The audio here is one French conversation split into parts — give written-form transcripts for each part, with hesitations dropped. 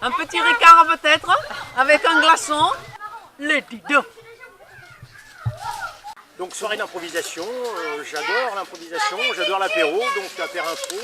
Un petit Ricard peut-être, avec un glaçon. Les Dido. Donc soirée d'improvisation, j'adore l'improvisation, j'adore l'apéro, donc apéro-info,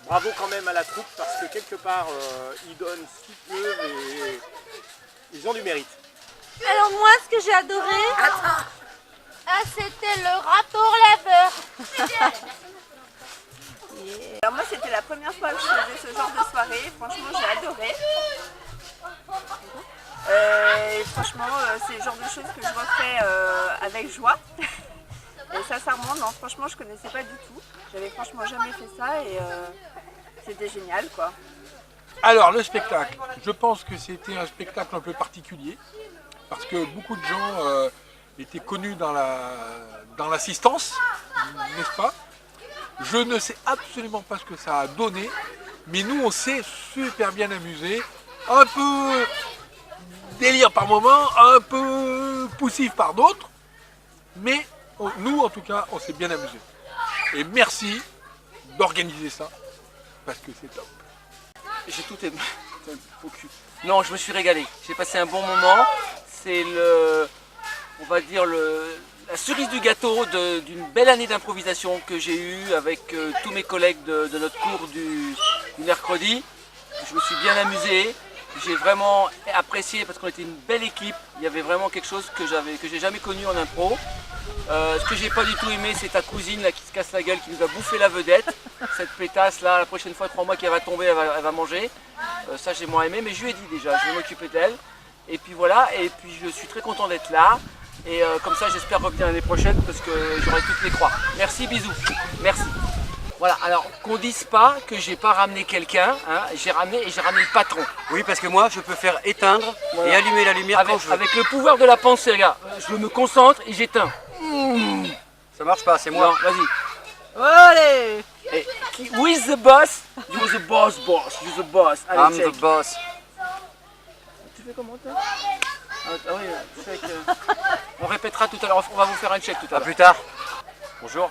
bravo quand même à la troupe parce que quelque part ils donnent ce qu'ils peuvent et ils ont du mérite. Alors moi ce que j'ai adoré, c'était le râteau laveur. Alors moi c'était la première fois que je faisais ce genre de soirée, franchement j'ai adoré. Et franchement c'est le genre de choses que je refais avec joie. Et sincèrement non, franchement je connaissais pas du tout. J'avais franchement jamais fait ça et c'était génial quoi. Alors le spectacle, je pense que c'était un spectacle un peu particulier parce que beaucoup de gens étaient connus dans l'assistance, n'est-ce pas? Je ne sais absolument pas ce que ça a donné, mais nous on s'est super bien amusé, un peu délire par moments, un peu poussif par d'autres, mais nous en tout cas on s'est bien amusé. Et merci d'organiser ça, parce que c'est top. J'ai tout aimé. Non, je me suis régalé. J'ai passé un bon moment. C'est on va dire la cerise du gâteau d'une belle année d'improvisation que j'ai eue avec tous mes collègues de notre cours du mercredi. Je me suis bien amusé. J'ai vraiment apprécié parce qu'on était une belle équipe. Il y avait vraiment quelque chose que j'ai jamais connu en impro. Ce que j'ai pas du tout aimé, c'est ta cousine là, qui se casse la gueule, qui nous a bouffé la vedette. Cette pétasse là, la prochaine fois, 3 mois qu'elle va tomber, elle va manger. Ça j'ai moins aimé, mais je lui ai dit déjà, je vais m'occuper d'elle. Et puis voilà, et puis je suis très content d'être là. Et comme ça j'espère revenir l'année prochaine parce que j'aurai toutes les croix. Merci, bisous. Merci. Voilà, alors qu'on dise pas que j'ai pas ramené quelqu'un, hein, j'ai ramené le patron. Oui, parce que moi je peux faire éteindre et allumer la lumière quand je veux. Avec le pouvoir de la pensée, regarde, je me concentre et j'éteins. Ça marche pas, c'est moi. Vas-y. Allez. Hey, who is the boss? You're the boss, you're the boss. Allez, I'm check. the boss. Tu fais comment toi? Ah oui, check. On répétera tout à l'heure, on va vous faire un check tout à l'heure. À plus tard. Bonjour.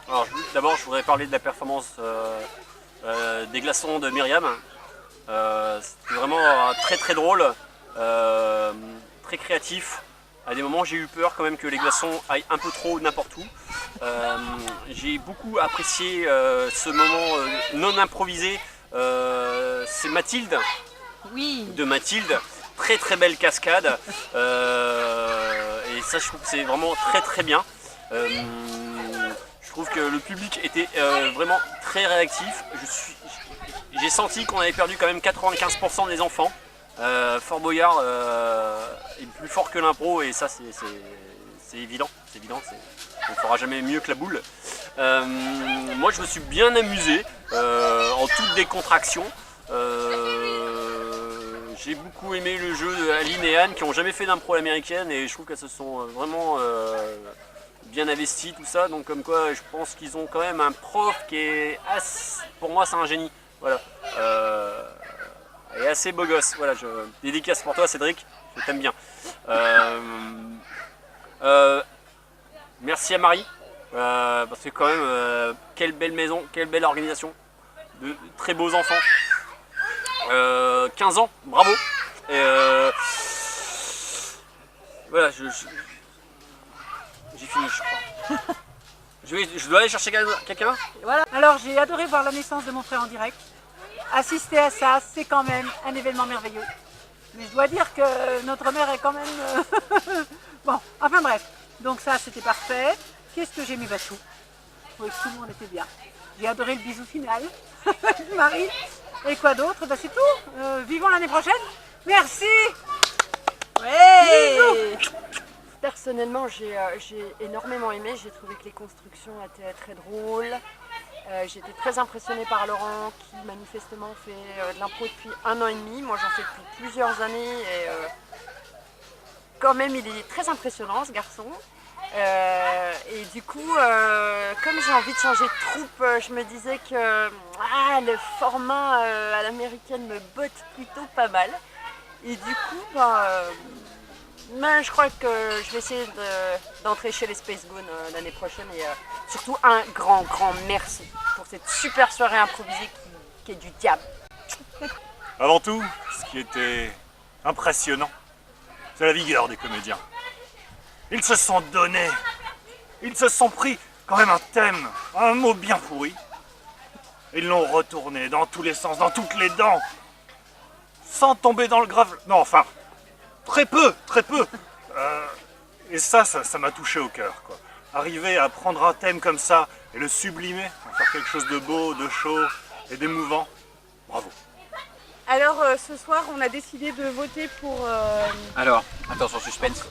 Alors d'abord je voudrais parler de la performance des glaçons de Myriam. C'était vraiment très très drôle, très créatif. À des moments j'ai eu peur quand même que les glaçons aillent un peu trop n'importe où. J'ai beaucoup apprécié ce moment non improvisé. C'est Mathilde, Oui. de Mathilde, très très belle cascade. Et ça je trouve que c'est vraiment très très bien. Je trouve que le public était vraiment très réactif. J'ai senti qu'on avait perdu quand même 95% des enfants. Fort Boyard est plus fort que l'impro et ça c'est évident. On ne fera jamais mieux que la boule. Moi je me suis bien amusé en toute décontraction. J'ai beaucoup aimé le jeu de Aline et Anne qui n'ont jamais fait d'impro américaine et je trouve qu'elles se sont vraiment bien investis, tout ça, donc comme quoi je pense qu'ils ont quand même un prof qui est assez, pour moi c'est un génie, voilà, et assez beau gosse, voilà, je dédicace pour toi Cédric, je t'aime bien. Merci à Marie, parce que quand même, quelle belle maison, quelle belle organisation, de très beaux enfants, 15 ans, bravo, et voilà, j'ai fini, je crois. Je dois aller chercher quelqu'un. Voilà. Alors j'ai adoré voir la naissance de mon frère en direct. Assister à ça, c'est quand même un événement merveilleux. Mais je dois dire que notre mère est quand même... bon, enfin bref. Donc ça, c'était parfait. Qu'est-ce que j'ai aimé? Tout. Je trouvais que tout le monde était bien. J'ai adoré le bisou final avec Marie. Et quoi d'autre? C'est tout. Vivons l'année prochaine. Merci. Ouais. Personnellement, j'ai énormément aimé. J'ai trouvé que les constructions étaient très drôles. J'ai été très impressionnée par Laurent qui manifestement fait de l'impro depuis 1 an et demi. Moi j'en fais depuis plusieurs années et quand même il est très impressionnant ce garçon. Et du coup, comme j'ai envie de changer de troupe, je me disais que le format à l'américaine me botte plutôt pas mal. Et du coup, je crois que je vais essayer d'entrer chez les Space Goons l'année prochaine. Et surtout un grand merci pour cette super soirée improvisée qui est du diable. Avant tout, ce qui était impressionnant, c'est la vigueur des comédiens. Ils se sont donnés, ils se sont pris quand même un thème, un mot bien pourri. Ils l'ont retourné dans tous les sens, dans toutes les dents, sans tomber dans le grave. Non, enfin, très peu. Et ça m'a touché au cœur, quoi. Arriver à prendre un thème comme ça et le sublimer, en faire quelque chose de beau, de chaud et d'émouvant, bravo. Alors ce soir, on a décidé de voter pour Alors, attention, suspense.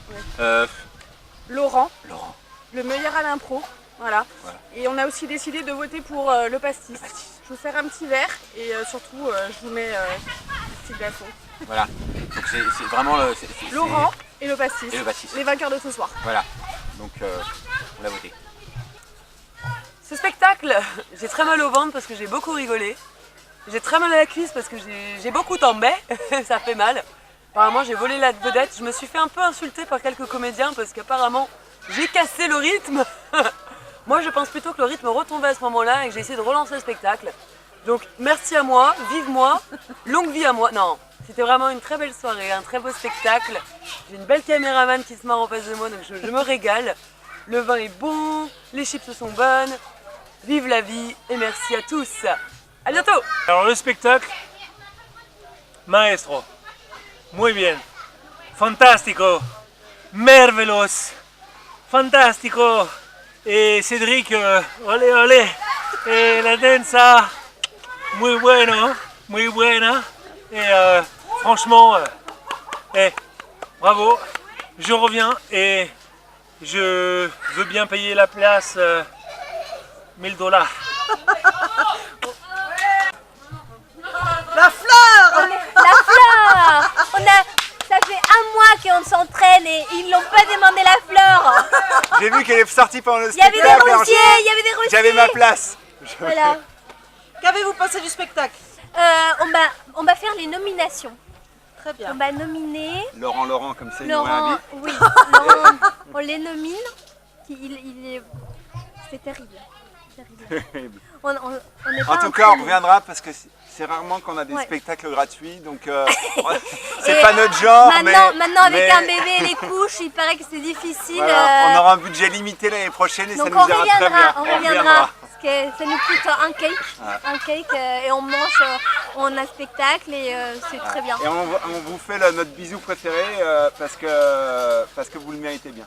Laurent, Laurent. le meilleur à l'impro. Voilà. Et on a aussi décidé de voter pour le pastis. Je vais vous faire un petit verre et surtout, je vous mets des petits glaçons. Voilà. Donc c'est vraiment Laurent et le pastis. Et le pastis. Les vainqueurs de ce soir. Voilà. Donc on l'a voté. Ce spectacle, j'ai très mal au ventre parce que j'ai beaucoup rigolé. J'ai très mal à la cuisse parce que j'ai beaucoup tombé, ça fait mal. Apparemment j'ai volé la vedette, je me suis fait un peu insulter par quelques comédiens parce qu'apparemment j'ai cassé le rythme. Moi je pense plutôt que le rythme retombait à ce moment-là et que j'ai essayé de relancer le spectacle. Donc merci à moi, vive moi, longue vie à moi. Non, c'était vraiment une très belle soirée, un très beau spectacle. J'ai une belle caméraman qui se marre en face de moi donc je me régale. Le vin est bon, les chips sont bonnes. Vive la vie et merci à tous. À bientôt. Alors le spectacle, maestro, muy bien, fantastico, merveilleux, fantastico. Et Cédric, olé, et la danza, muy bueno, muy buena. Et franchement, bravo, je reviens et je veux bien payer la place, $1000. La fleur! La fleur! Ça fait un mois qu'on s'entraîne et ils n'ont pas demandé la fleur. J'ai vu qu'elle est sortie pendant le Il y avait spectacle. des roussiers, il y avait des roussiers. J'avais ma place. Voilà. Qu'avez-vous pensé du spectacle? On va faire les nominations. Très bien. On va nominer Laurent, comme ça, il nous Laurent. réinvite. Oui, Laurent, on les nomine. C'est terrible. Terrible. On est En pas tout un cas, on peu- reviendra parce que c'est rarement qu'on a des Ouais. spectacles gratuits, donc c'est Et pas notre genre. Maintenant avec mais un bébé et les couches, il paraît que c'est difficile. voilà, on aura un budget limité l'année prochaine et Donc ça nous ira très bien. on reviendra. Parce que ça nous coûte un cake et on mange, on a un spectacle et c'est très bien. Et on vous fait notre bisou préféré parce que vous le méritez bien.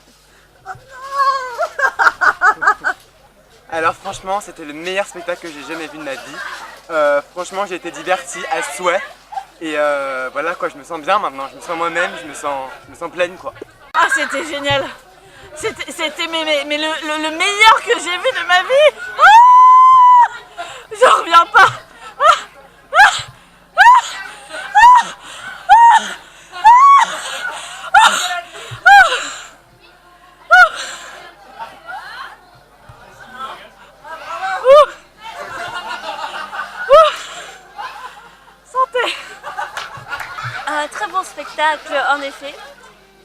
Alors franchement, c'était le meilleur spectacle que j'ai jamais vu de ma vie. Franchement, j'ai été divertie à souhait. Et voilà quoi, je me sens bien maintenant, je me sens moi-même, je me sens pleine quoi. Ah, c'était génial. C'était le meilleur que j'ai vu de ma vie. Ah, j'en reviens pas. Santé. Un très bon spectacle en effet.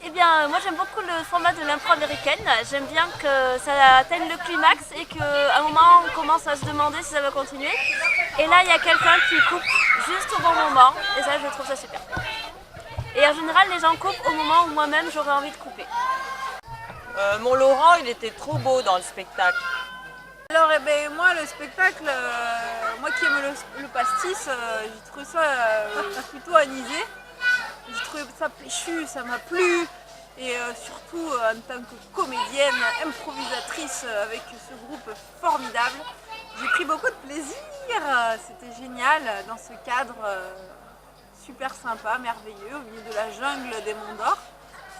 Eh bien, moi j'aime beaucoup le format de l'impro américaine. J'aime bien que ça atteigne le climax et qu'à un moment on commence à se demander si ça va continuer. Et là il y a quelqu'un qui coupe juste au bon moment et ça je trouve ça super. Et en général les gens coupent au moment où moi-même j'aurais envie de couper. Mon Laurent, il était trop beau dans le spectacle. Alors moi le spectacle, moi qui aime le pastis, j'ai trouvé ça plutôt anisé. J'ai trouvé ça péchu, ça m'a plu. Et surtout en tant que comédienne, improvisatrice avec ce groupe formidable, j'ai pris beaucoup de plaisir. C'était génial dans ce cadre super sympa, merveilleux, au milieu de la jungle des Monts d'Or.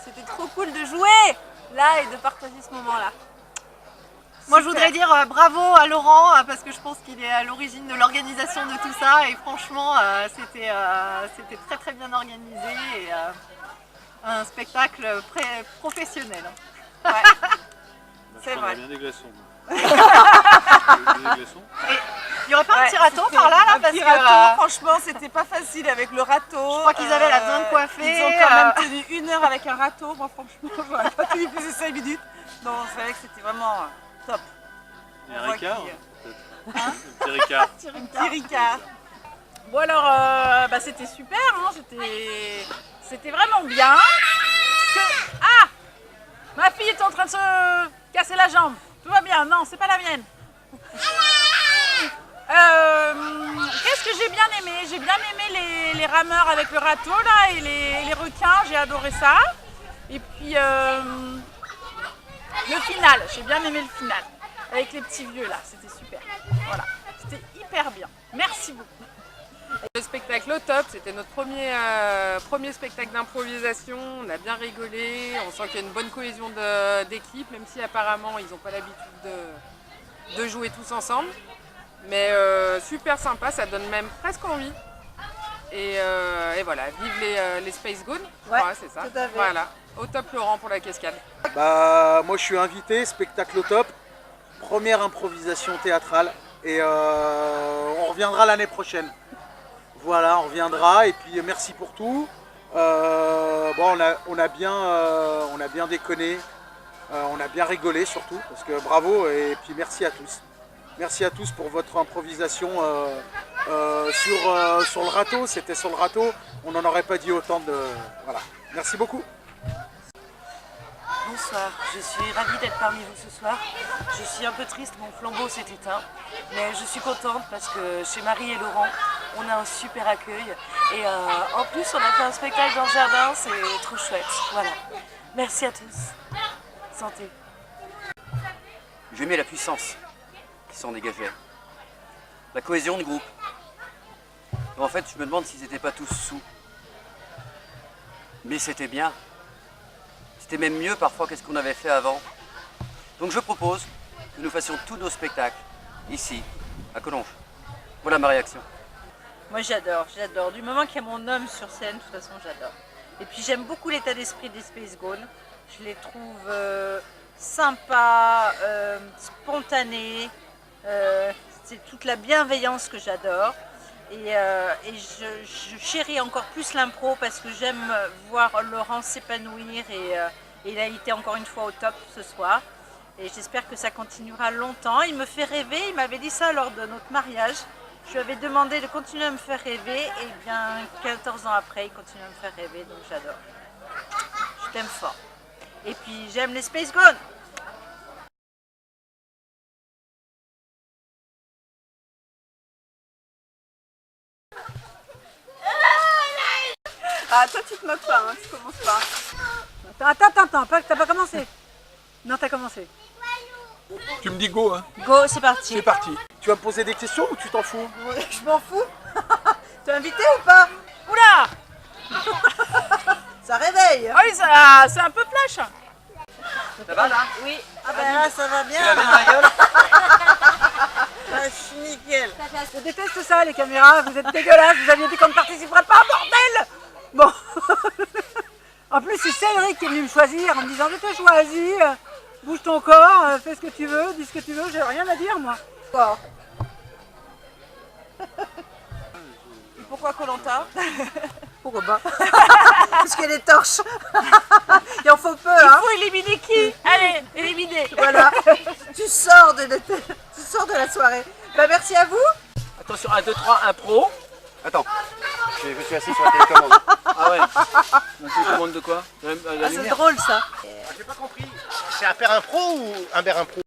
C'était trop cool de jouer là et de partager ce moment-là. Moi je voudrais dire bravo à Laurent parce que je pense qu'il est à l'origine de l'organisation de tout ça et franchement c'était très très bien organisé et un spectacle professionnel. Ouais. C'est vrai. bien des glaçons. Il n'y aurait pas un petit râteau par là, Un parce petit que râteau, franchement, c'était pas facile avec le râteau. je crois qu'ils avaient la zone coiffée. Ils ont quand même tenu 1 heure avec un râteau. Moi, franchement, j'aurais pas tenu plus de 5 minutes. Donc, c'est vrai que c'était vraiment top. Et un On voit ricard qu'il- peut-être. Un petit ricard. Un petit ricard. Bon alors, bah, c'était super, hein, c'était vraiment bien. Ah, ma fille est en train de se casser la jambe. Tout va bien, non, c'est pas la mienne. Qu'est-ce que j'ai bien aimé? J'ai bien aimé les rameurs avec le râteau là et les requins, j'ai adoré ça. Et puis le final, j'ai bien aimé le final. Avec les petits vieux là, c'était super. Voilà, c'était hyper bien. Merci beaucoup. Le spectacle au top, c'était notre premier spectacle d'improvisation, on a bien rigolé, on sent qu'il y a une bonne cohésion d'équipe, même si apparemment ils n'ont pas l'habitude de jouer tous ensemble. Mais super sympa, ça donne même presque envie. Et voilà, vive les Space Goons, Ouais, c'est ça. tout à fait. Voilà, au top Laurent pour la cascade. Bah, moi je suis invité, spectacle au top, première improvisation théâtrale et on reviendra l'année prochaine. Voilà, on reviendra et puis merci pour tout. Bon, on a bien déconné, on a bien rigolé surtout, parce que bravo et puis merci à tous. Merci à tous pour votre improvisation sur le râteau, c'était sur le râteau, on n'en aurait pas dit autant de... Voilà, merci beaucoup. Bonsoir, je suis ravie d'être parmi vous ce soir. Je suis un peu triste, mon flambeau s'est éteint, mais je suis contente parce que chez Marie et Laurent, on a un super accueil. Et en plus, on a fait un spectacle dans le jardin, c'est trop chouette. Voilà. Merci à tous. Santé. J'aimais la puissance qui s'en dégageait. La cohésion du groupe. Et en fait, je me demande s'ils n'étaient pas tous sous. Mais c'était bien. C'était même mieux parfois que ce qu'on avait fait avant. Donc je propose que nous fassions tous nos spectacles ici, à Collonges. Voilà ma réaction. Moi j'adore. Du moment qu'il y a mon homme sur scène, de toute façon j'adore. Et puis j'aime beaucoup l'état d'esprit des Space Goons. Je les trouve sympas, spontanés. C'est toute la bienveillance que j'adore. Et je chéris encore plus l'impro parce que j'aime voir Laurent s'épanouir et il a été encore une fois au top ce soir. Et j'espère que ça continuera longtemps. Il me fait rêver, il m'avait dit ça lors de notre mariage. Je lui avais demandé de continuer à me faire rêver et bien 14 ans après, il continue à me faire rêver, donc j'adore. Je t'aime fort. Et puis j'aime les Space Goons. Ah, toi, tu te moques pas, hein, tu commences pas. Attends, t'as pas commencé. Non, t'as commencé. Tu me dis go, hein? Go, c'est parti. C'est parti. Tu vas me poser des questions ou tu t'en fous? Je m'en fous. T'es invité ou pas? Oula. Ça réveille. Ah oui, c'est un peu flash. Ça va là? Oui. Ah ben là, ça va bien. Tu l'avais dans la gueule? Je suis nickel. Je déteste ça, les caméras. Vous êtes dégueulasses. Vous aviez dit qu'on ne participerait pas, bordel. Bon. En plus, c'est Cédric qui est venu me choisir en me disant je te choisis, bouge ton corps, fais ce que tu veux, dis ce que tu veux. J'ai rien à dire, moi. Bon. Pourquoi Koh-Lanta? Pourquoi pas? Parce qu'il y a des torches. Il en faut peu, hein. Il faut éliminer qui? Allez, éliminer. Voilà. Tu sors de la soirée. Bah, merci à vous. Attention, 1, 2, 3, impro. Attends, je suis assis sur la télécommande. Ah ouais. La télécommande de quoi? C'est drôle ça. J'ai pas compris. C'est un père impro ou un père impro?